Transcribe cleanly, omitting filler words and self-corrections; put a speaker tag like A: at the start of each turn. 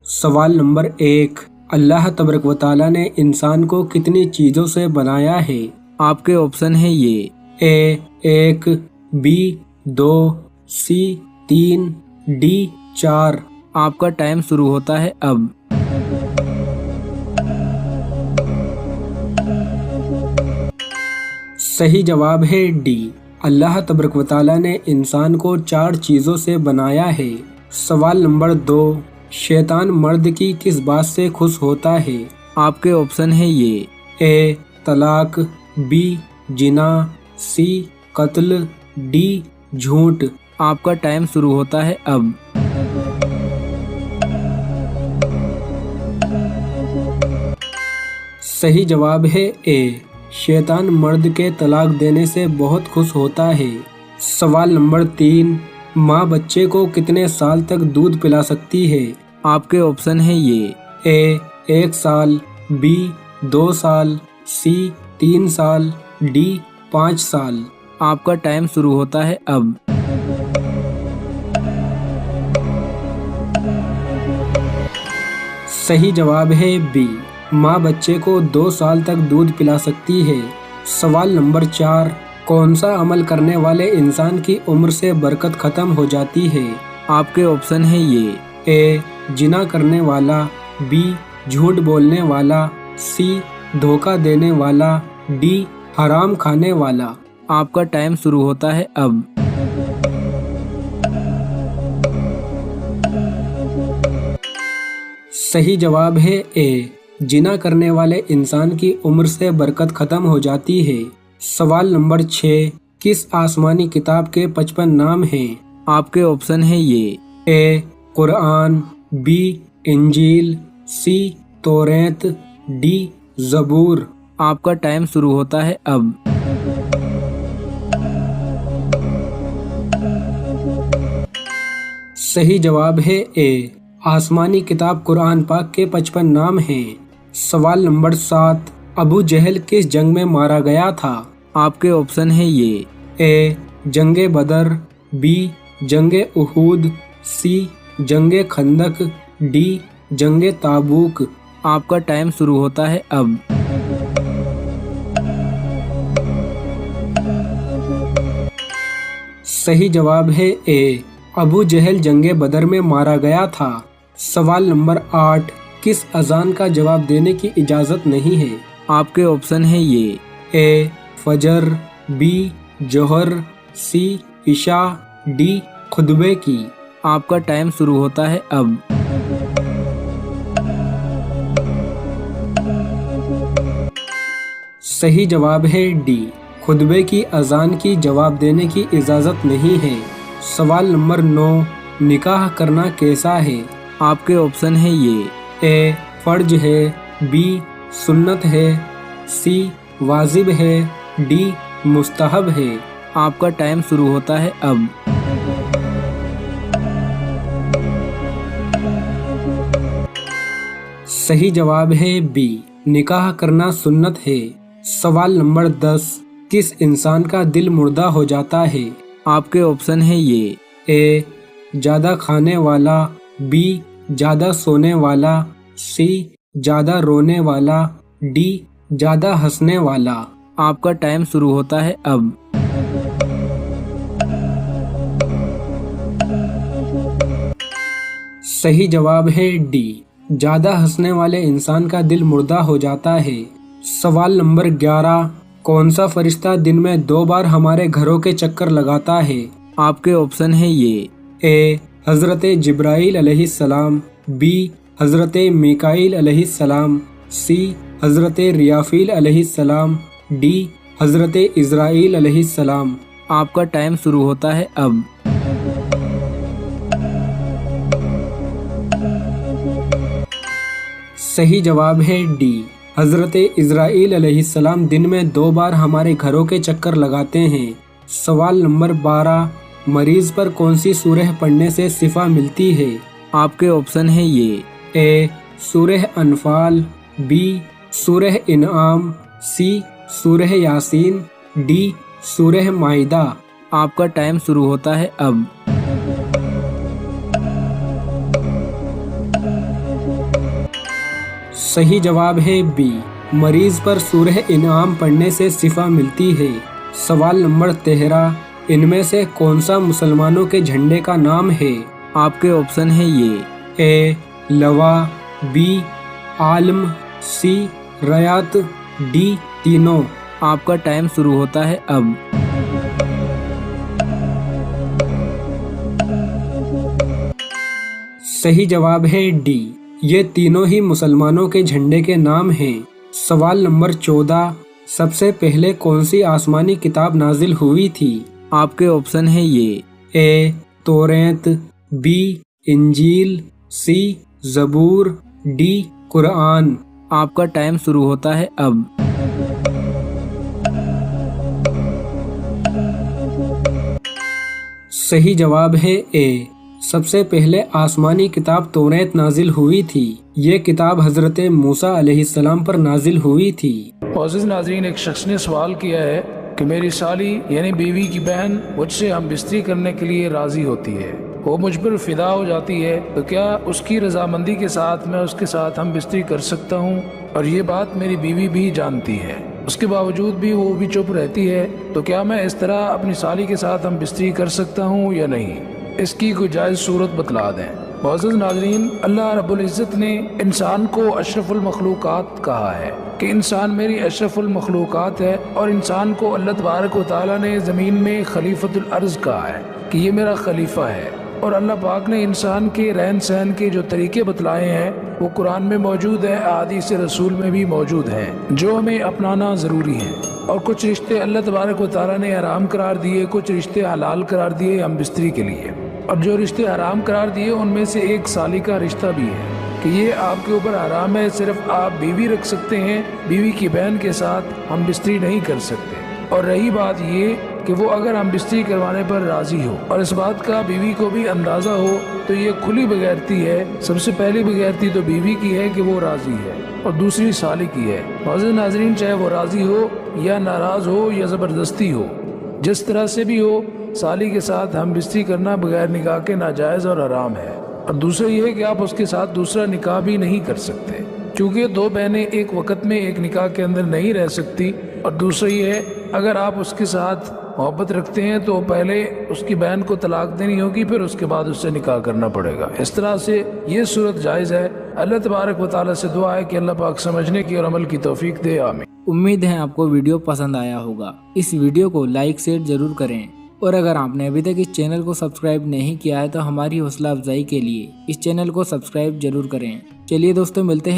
A: सवाल नंबर 1, अल्लाह तबारक व तआला ने इंसान को कितनी चीज़ों से बनाया है?
B: आपके ऑप्शन है ये
A: ए 1, बी 2, सी 3, डी 4।
B: आपका टाइम शुरू होता है अब।
A: सही जवाब है डी, अल्लाह तबारक व तआला ने इंसान को 4 चीज़ों से बनाया है। सवाल नंबर 2, शैतान मर्द की किस बात से खुश होता है?
B: आपके ऑप्शन है ये
A: ए तलाक, बी जिना, सी कत्ल, डी झूठ।
B: आपका टाइम शुरू होता है अब।
A: सही जवाब है ए, शैतान मर्द के तलाक देने से बहुत खुश होता है। सवाल नंबर 3, माँ बच्चे को कितने साल तक दूध पिला सकती है?
B: आपके ऑप्शन है ये
A: ए 1 साल, बी 2 साल, सी 3 साल, डी 5 साल।
B: आपका टाइम शुरू होता है अब।
A: सही जवाब है बी, माँ बच्चे को 2 साल तक दूध पिला सकती है। सवाल नंबर 4, कौन सा अमल करने वाले इंसान की उम्र से बरकत खत्म हो जाती है?
B: आपके ऑप्शन है ये
A: ए जिना करने वाला, बी झूठ बोलने वाला, सी धोखा देने वाला, डी हराम खाने वाला।
B: आपका टाइम शुरू होता है अब।
A: सही जवाब है ए, जिना करने वाले इंसान की उम्र से बरकत खत्म हो जाती है। सवाल नंबर 6, किस आसमानी किताब के 55 नाम हैं?
B: आपके ऑप्शन है ये
A: ए कुरान, बी इंजील, सी तौरात, डी ज़बूर।
B: आपका टाइम शुरू होता है अब।
A: सही जवाब है ए, आसमानी किताब कुरान पाक के 55 नाम हैं। सवाल नंबर 7, अबू जहल किस जंग में मारा गया था?
B: आपके ऑप्शन है ये
A: ए जंगे बदर, बी जंगे उहूद, सी जंगे खंदक, डी जंगे ताबूक।
B: आपका टाइम शुरू होता है अब।
A: सही जवाब है ए, अबू जहल जंगे बदर में मारा गया था। सवाल नंबर 8, किस अजान का जवाब देने की इजाज़त नहीं है?
B: आपके ऑप्शन है ये
A: ए फजर, बी जोहर, सी इशा, डी खुतबे की।
B: आपका टाइम शुरू होता है अब।
A: सही जवाब है डी, खुतबे की अजान की जवाब देने की इजाज़त नहीं है। सवाल नंबर 9, निकाह करना कैसा है?
B: आपके ऑप्शन है ये
A: ए फर्ज है, बी सुन्नत है, सी वाजिब है, डी मुस्तहब है।
B: आपका टाइम शुरू होता है अब।
A: सही जवाब है बी, निकाह करना सुन्नत है। सवाल नंबर 10, किस इंसान का दिल मुर्दा हो जाता है?
B: आपके ऑप्शन है ये
A: ए ज्यादा खाने वाला, बी ज्यादा सोने वाला, सी ज्यादा रोने वाला, डी ज्यादा हंसने वाला।
B: आपका टाइम शुरू होता है अब।
A: सही जवाब है डी, ज्यादा हंसने वाले इंसान का दिल मुर्दा हो जाता है। सवाल नंबर 11, कौन सा फरिश्ता दिन में 2 बार हमारे घरों के चक्कर लगाता है?
B: आपके ऑप्शन है ये
A: ए हजरत जिब्राइल अलैहिस्सलाम, बी हजरत मिकाइल अलैहिस्सलाम, सी हजरत रियाफील अलैहिस्सलाम, डी हजरत इज़राइल अलैहिस्सलाम।
B: आपका टाइम शुरू होता है अब।
A: सही जवाब है डी, हजरत इज़राइल अलैहिस्सलाम दिन में 2 बार हमारे घरों के चक्कर लगाते हैं। सवाल नंबर 12, मरीज पर कौन सी सूरह पढ़ने से शिफा मिलती है?
B: आपके ऑप्शन है ये
A: ए सूरह अनफाल, बी सूरह इनआम, सी सूरह यासीन, डी सूरह माइदा।
B: आपका टाइम शुरू होता है अब।
A: सही जवाब है बी, मरीज पर सूरह इनाम पढ़ने से शिफा मिलती है। सवाल नंबर 13, इनमें से कौन सा मुसलमानों के झंडे का नाम है?
B: आपके ऑप्शन है ये।
A: ए लवा, बी आलम, सी रयात, डी तीनों।
B: आपका टाइम शुरू होता है अब।
A: सही जवाब है डी, ये तीनों ही मुसलमानों के झंडे के नाम हैं। सवाल नंबर 14, सबसे पहले कौन सी आसमानी किताब नाजिल हुई थी?
B: आपके ऑप्शन है ये।
A: ए तौरात, बी इंजील, सी ज़बूर, डी कुरान।
B: आपका टाइम शुरू होता है अब।
A: सही जवाब है ए, सबसे पहले आसमानी किताब तौरात नाजिल हुई थी। ये किताब हजरत मूसा अलैहिस्सलाम पर नाजिल हुई थी।
C: मोअज़्ज़िज़ नाज़रीन, एक शख्स ने सवाल किया है कि मेरी साली यानी बीवी की बहन मुझसे हम बिस्तरी करने के लिए राजी होती है, वो मुझ पर फिदा हो जाती है, तो क्या उसकी रजामंदी के साथ मैं उसके साथ हम बिस्तरी कर सकता हूँ? और ये बात मेरी बीवी भी जानती है, उसके बावजूद भी वो भी चुप रहती है, तो क्या मैं इस तरह अपनी साली के साथ हम बिस्तरी कर सकता हूँ या नहीं? इसकी कोई जायज़ सूरत बतला दें। मुअज़्ज़िज़ नाज़रीन, अल्लाह रब्बुल इज़्ज़त ने इंसान को अशरफुल मखलूक़ात कहा है कि इंसान मेरी अशरफुल मखलूक़ात है, और इंसान को अल्लाह तबारक व तआला ने ज़मीन में खलीफतुल अर्ज़ कहा है कि ये मेरा खलीफा है। और अल्लाह पाक ने इंसान के रहन सहन के जो तरीके बतलाए हैं वो कुरान में मौजूद है, अहादीस रसूल में भी मौजूद हैं, जो हमें अपनाना ज़रूरी है। और कुछ रिश्ते अल्लाह तबारक व तआला ने हराम करार दिए, कुछ रिश्ते हलाल करार दिए हम बिस्तरी के लिए। और जो रिश्ते हराम करार दिए उनमें से एक साली का रिश्ता भी है कि ये आपके ऊपर हराम है, सिर्फ आप बीवी रख सकते हैं, बीवी की बहन के साथ हम बिस्तरी नहीं कर सकते। और रही बात ये कि वो अगर हम बिस्तरी करवाने पर राजी हो और इस बात का बीवी को भी अंदाज़ा हो, तो ये खुली बगैरती है। सबसे पहली बगैरती तो बीवी की है कि वो राजी है, और दूसरी साली की है। मुअज़्ज़िज़ नाज़रीन, चाहे वो राजी हो या नाराज़ हो या ज़बरदस्ती हो, जिस तरह से भी हो, साली के साथ हम बिस्तरी करना बगैर निकाह के नाजायज़ और हराम है। और दूसरा ये है कि आप उसके साथ दूसरा निकाह भी नहीं कर सकते, क्योंकि दो बहनें एक वक्त में एक निकाह के अंदर नहीं रह सकती। और दूसरा ये है, अगर आप उसके साथ मोहब्बत रखते हैं तो पहले उसकी बहन को तलाक देनी होगी, फिर उसके बाद उससे निकाह करना पड़ेगा। इस तरह से ये सूरत जायज़ है। अल्लाह तबारक व तआला से दुआ है कि अल्लाह पाक समझने की और अमल की तौफीक दे। आमीन।
B: उम्मीद है आपको वीडियो पसंद आया होगा। इस वीडियो को लाइक शेयर जरूर करें, और अगर आपने अभी तक इस चैनल को सब्सक्राइब नहीं किया है तो हमारी हौसला अफजाई के लिए इस चैनल को सब्सक्राइब जरूर करें। चलिए दोस्तों, मिलते हैं